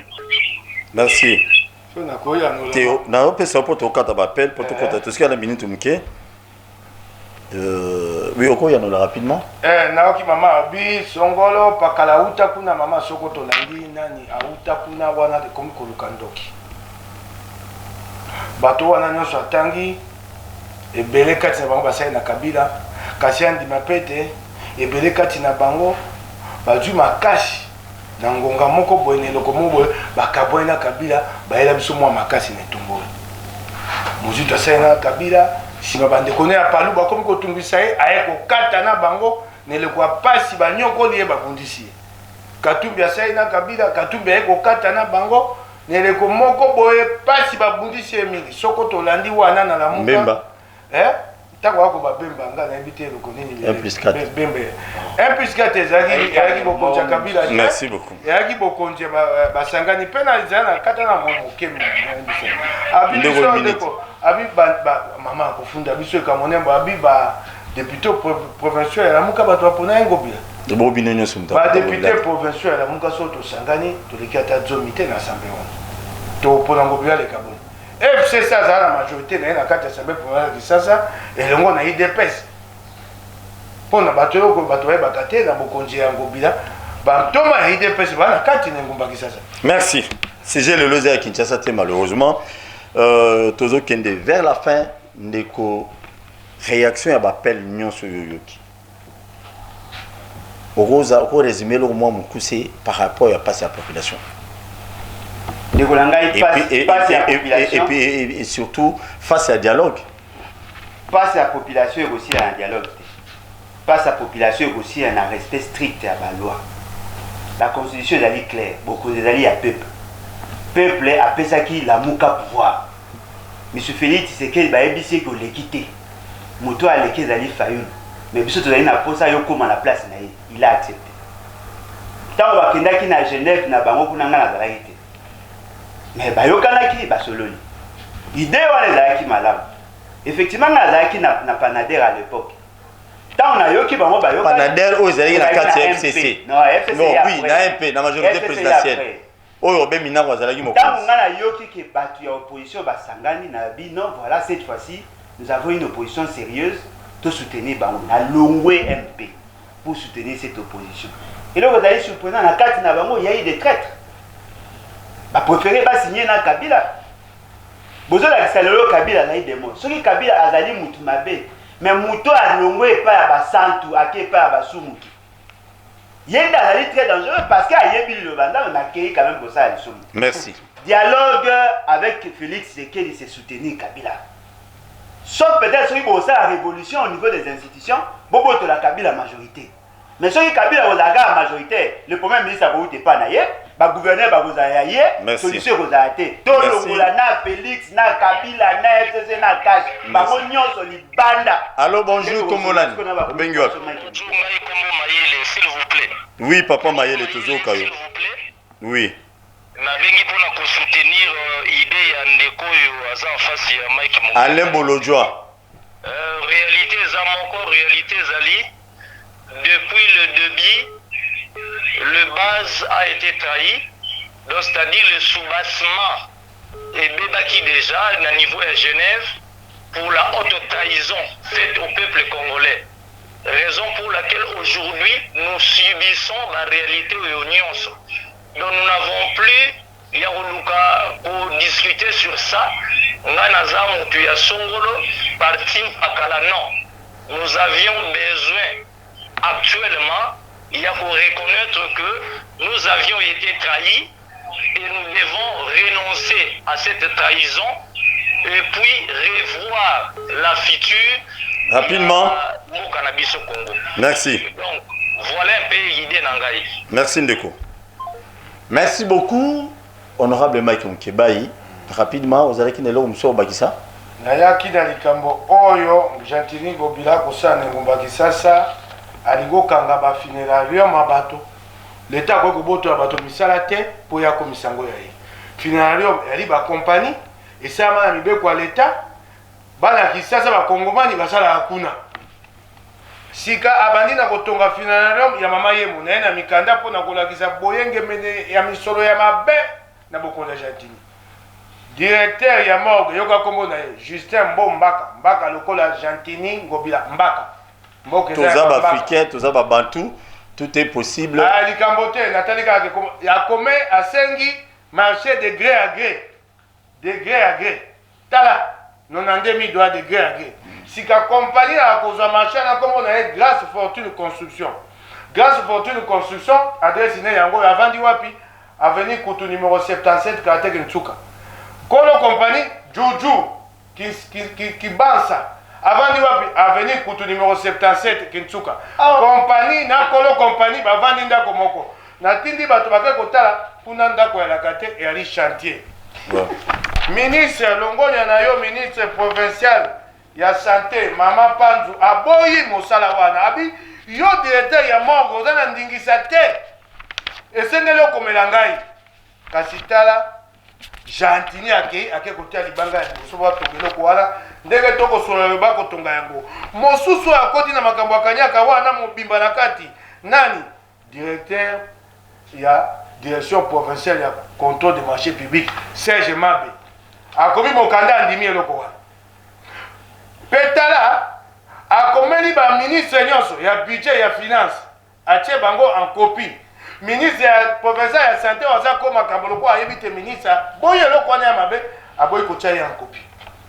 merci na koya no Théo na opesa poto kata ba appel poto kota tout ce qu'il y a la minute muke oui okoya no rapidement naoki mama abi songolo pakala uta kuna mama soko tolandi nani auta kuna wana ekomi koluka ndoki bato wana nyonso atangi ebele kati na bango basali na kabila kasi andima pete ebele kati na bango bazwi makasi na ngonga moko boye na eloko moko boye bakaboye na kabila bayela biso mwa makasi na etumboli mozutu asali na kabila nsima bandeko ne ya palu bakomi kotungisa ye aye kokata na bango na eloko ya pasi banyokoli ye babundisi ye Katumbi asali na kabila Katumbi aye kokata na bango na eleko moko boye pasi babundisi ye mingi soko tolandi wana na lamuka Mbemba ntango wako babemba nga nayebi te eloko nini 1+4 bemba 1+4 ezalaki bokonzi ya kabila merci beaucoup eyaki bokonzi basangani mpe na ezala na kata na mwa moke ndeko abi mama akofunda biso ekamonembo abi badepute provincial ya lamuka bato bapona ye ngobila bobino nyonso mutu badepute provincial ya lamuka so tosangani toleki ata zomi te na asamble wana topona ngobila leka boni FCC azala na majorité na ye na kati ya asamble provincial ya Kisasa elongo na IDPS mpona bato oyo bato bayebaka te na bokonzi ya ngobila bantoma ya IDPS bana kati na engumba Kisasa. Merci. CG le loser à Kinshasa malheureusement tozo kende vers la fin ndeko réaction à l'appel nyonso yoyoki. Oroza ko résumer le moins mon c'est par rapport à passer à la population. Et surtout face à dialogue. Face à la population et aussi à un dialogue. Face à la population et aussi à un respect strict à la loi. La constitution est claire, beaucoup des alliés à peuple. Peuple a pensé qu'il a mouka pouvoir. Monsieur Félix, c'est qu'il va ébisser que l'équité. Mouto a l'équité d'aller faillir. Mais monsieur Tozali n'a pas ça, il a la place, il a accepté. Tant que vous avez à Genève, na bango kuna ngana la été. Mais bayokanaki basoloni. L'idée on est qui malam. Effectivement ngazaki na Panader à l'époque. Tant on a yoki bango bayokanaki. Panader aux alliés la carte FCC. Non, FCC. Non, oui, na MP, na majorité présidentielle. Oyo be mina kwa zalaki mo. Tant on a yoki que batu ya opposition basangani na bino, voilà cette fois-ci, nous avons une opposition sérieuse de soutenir bango na longwe MP pour soutenir cette opposition. Et là vous allez surprenant na carte na bango il y a eu des traîtres. Ba préféré ba signer na Kabila. Bozo la kisalelo Kabila na des mots. Soki Kabila azali mutu mabe, mais mutu a longwe pa ya ba santu ake pa ya ba sumuki. Yenda azali très dangereux parce que ayebi le banda na kei quand même pour ça le sumu. Merci. Dialogue avec Félix Tshisekedi c'est soutenir Kabila. Sauf peut-être ceux qui vont faire la révolution au niveau des institutions, bobo to la Kabila majorité. Mais ceux qui Kabila aux agarres majoritaire, le premier ministre a voulu pas naïe, ba gouverneur ba vous aïe, solution vous a été. Tout le monde na Félix, na Kabila, na FCC, na Cash, ba monyon soli banda. Allô, bonjour, Komolani. Bengo. Bonjour, Mayele, s'il vous plaît. Oui, papa Mayele, toujours Kayo. S'il vous plaît. Oui. Nabengi pona ko soutenir idée ya ndeko yo aza en face ya Mike Mo. Alain Bolojwa. Réalité za moko, réalité zali. Depuis le début, le base a été trahi. Donc c'est-à-dire le soubassement et bébaki déjà na niveau à Genève. pour la haute trahison faite au peuple congolais. Raison pour laquelle aujourd'hui nous subissons la réalité de l'union. Donc nous n'avons plus Yaoluka pour discuter sur ça. Nganazamu tuya Songolo parti Pakala non. Nous avions besoin actuellement, il y a pour reconnaître que nous avions été trahis et nous devons renoncer à cette trahison et puis revoir la future Rapidement. au cannabis au Congo. Merci. Donc, voilà un peu l'idée Nangaï. Merci Ndeko. Merci beaucoup, honorable Mike Mkebai. Rapidement, vous allez quitter l'homme sur Bakissa. Nayaki na likambo oyo Gentili Ngobila kosana ngombaki sasa aligo kanga ba funerarium abato. L'État ko boto abato misala te po ya komisango ya ye. Funerarium yali ba compagnie et ça ma mibe kwa l'État bana kisasa ba kongomani basala hakuna. Sika abandi na kotonga funerarium ya mama ye mona na mikanda po na kolakisa boyenge mene ya misolo ya mabe na bokonda Gentili. Directeur ya morgue yoka kombo na Justin Mbaka Mbaka lokola Gentili Ngobila Mbaka mboke Tous les Africains, tous les Bantou, tout est possible. Ah likambote natali ka ya commet à sengi marché de gré à gré. De gré à gré. Tala 92 dollars de gré à gré. Si ka compagnie a cause marché na kombo na Grâce Fortune Construction. Grâce Fortune Construction adresse ine yango ya vandi wapi avenue Kutu numéro 77 Katek Ntsuka. Kolo compagnie Juju qui bansa avant wapi avenue Kutu numéro 77 Kintsuka. Compagnie na Kolo compagnie bavandi ndako moko. Na tindi bato bakay kotala kuna ndako ya lakate et ali chantier. Ministre Longonya na yo ministre provincial ya santé Mama Panzu aboyi mosala wana abi yo directeur ya morgue ozana ndingisa te. Esengelo komela ngai. Kasitala Gentili ake kotia libanga ya liboso batongelo ko wala ndenge toko solo ba kotonga yango mosusu akoti na makambo akanyaka wana mobimba na kati nani directeur ya direction provinciale ya contrôle des marchés publics Serge Mabe akomi mokanda andimi eloko wana petala akomeli ba ministre nyonso ya budget ya finance atie bango en copie. Ministre ya provincial ya santé waza ko makambo loko ayebite ministre boye loko na ya mabe aboyi ko tia en copie.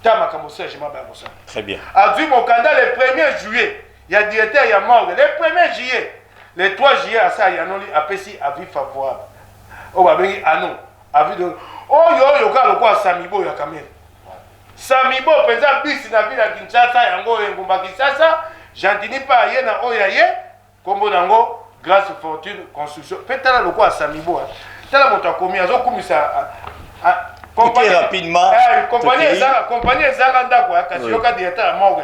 Ta makambo Serge Mabe akosa. Très bien. A vu mon candidat le 1er juillet, il y a directeur ya morgue le 1er juillet. Le 3 juillet à ça yanoli apesi avis favorable. O ba bengi anon, avis de yo ka loko Samibo ya Kamel. Samibo penza bisi na ville ya Kinshasa yango engumba Kinshasa, Gentili pa ye na oya ye kombo nango Grâce Fortune Construction. Peut-être le quoi Samibo. Tala moto akomi azokumisa compagnie rapidement. Compagnie ezanga ndako ya kasi yoka directeur ya morgue.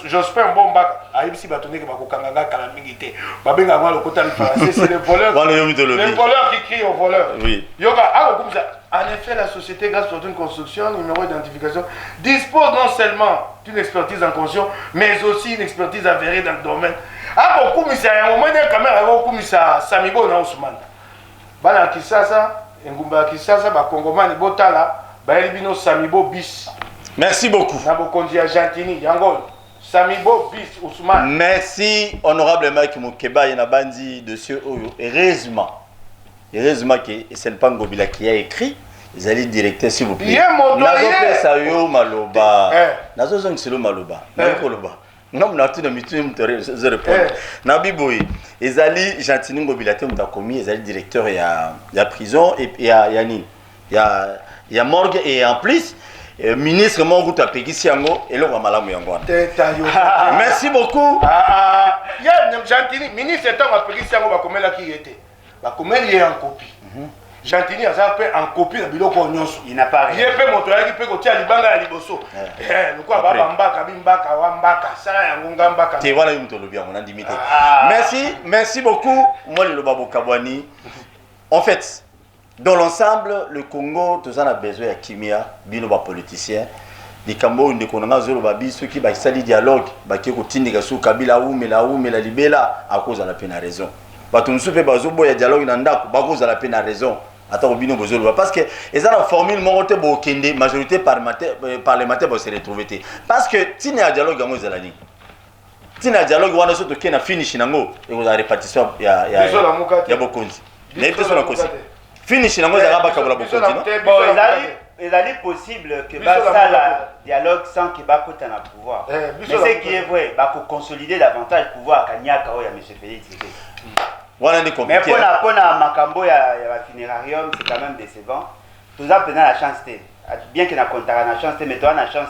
J'espère bomba ayibisi batoneke bakokanga kala mingi te. Babenga ngwa lokota le français c'est le voleur. Le voleur qui crie au voleur. Oui. Yoka akokumisa. En effet, la société Grâce Fortune Construction, numéro d'identification, dispose non seulement d'une expertise en construction, mais aussi une expertise avérée dans le domaine. Ah, beaucoup mis à un moment de caméra, beaucoup mis à Samibo na Ousmane. Bana Kisasa, Ngumba Kisasa, ba Kongomani Botala, ba Elbino Samibo bis. Merci beaucoup. Na bokondi ya Gentili, Yango. Samibo bis Ousmane. Merci, honorable Mike Mukeba Yanabandi de ce Oyo. Heureusement que c'est le Pangobila qui a écrit. Les alliés directeurs, s'il vous plaît. Nazope Sayo Maloba. Nazozong Silo Maloba. Nakoloba. Non, on a tout de suite je réponds. Nabiboy. Les alliés Gentili Ngobila Mta commis, les alliés directeurs il y a prison et il y a morgue et en plus ministre Mongout a payé Siango et l'on va malamu yango. Merci beaucoup. Gentili ministre tant a payé Siango va comme là qui était. Va comme il est en copie. Gentili a ça fait en copie de biloko nyonso. Il n'a pas rien. Il peut moto qui peut kotia libanga ya liboso. Le quoi baba mbaka bimbaka wa mbaka sala ya ngonga mbaka. Te voilà une tolobia mon andimité. Merci beaucoup moi le Babo Kabwani. En fait, dans l'ensemble, le Congo tous en a besoin de kimia, bino ba politicien. Les Cambo ne konanga zolo babi ceux qui ba sali dialogue, ba ki ko tindika su Kabila ou la libela à cause de la peine à raison. Bato musupe bazobo ya dialogue na ndako ba cause de la peine à raison. Attends, Obino Bozolo. Parce que, ils ont la formule, mon côté, majorité parlementaire, va se retrouver. Parce que, si il y a un dialogue, il y a si il y a un dialogue, il y a un dialogue, il y a un finish, il y a une répartition, il y a beaucoup de choses. Mais il y a beaucoup de choses. Finish, il y a beaucoup de choses. Bon, il est possible que ça dialogue sans que Bako ait un pouvoir. Mais ce qui est vrai, Bako consolider davantage le pouvoir à Kanyaka ou à M. Félix. Mais pour la Makambo et la funérarium, c'est quand même décevant. Tout ça, pendant la chance, bien qu'il y ait la chance, mais toi, la chance,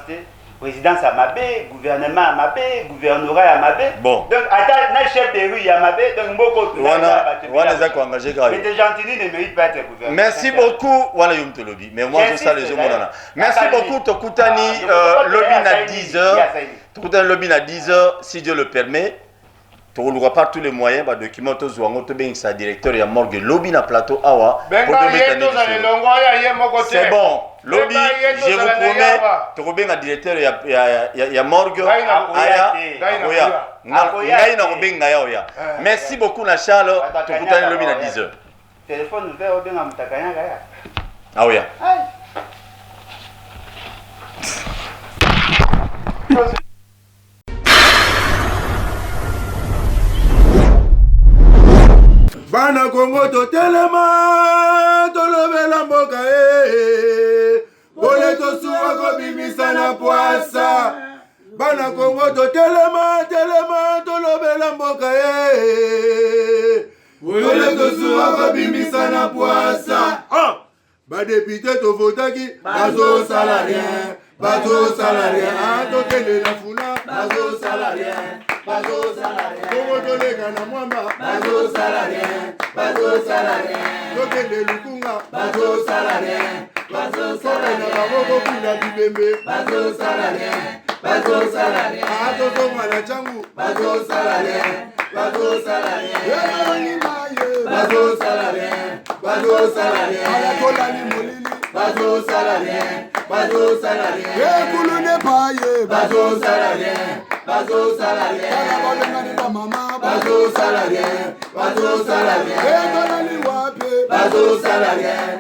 présidence à Mabé, gouvernement à Mabé, gouvernorat à Mabé. Bon. Donc, attends, chef de rue à Mabé, donc beaucoup de mais des gentils ne méritent pas être gouverneur. Merci beaucoup, voilà Yom Tolobi. Mais moi, je sais les hommes. Merci beaucoup, Tokutani, lobby à 10h. Tokutani lobby à 10h, si Dieu le permet. Tu n'auras pas tous les moyens, bah, document, tu as sa directeur et morgue lobby na plateau awa. C'est bon. Lobby, je vous promets, tu as bien un directeur et morgue. Merci beaucoup, Charles. Tu as lobby à 10h. Téléphone ouvert au bien à Moutakanya. Ah oui. Bana Congo to telema to lobela mboka bole to suwa ko bimisa na poasa. Bana Congo to telema to lobela mboka bole to suwa ko bimisa na poasa. Ba député to votaki bazo salarien to kende na funa bazo salarien. Congo to lega na mwamba bazo salarien. Tokende lukunga bazo salarien. Na baboko kula bibembe bazo salarien. Ato mwana changu bazo salarien. Bazo salarien. Ala kolani molili bazo salarien. Kulune paye bazo salarien. Ala balengani ba mama bazo salarien. Kolani wape bazo salarien.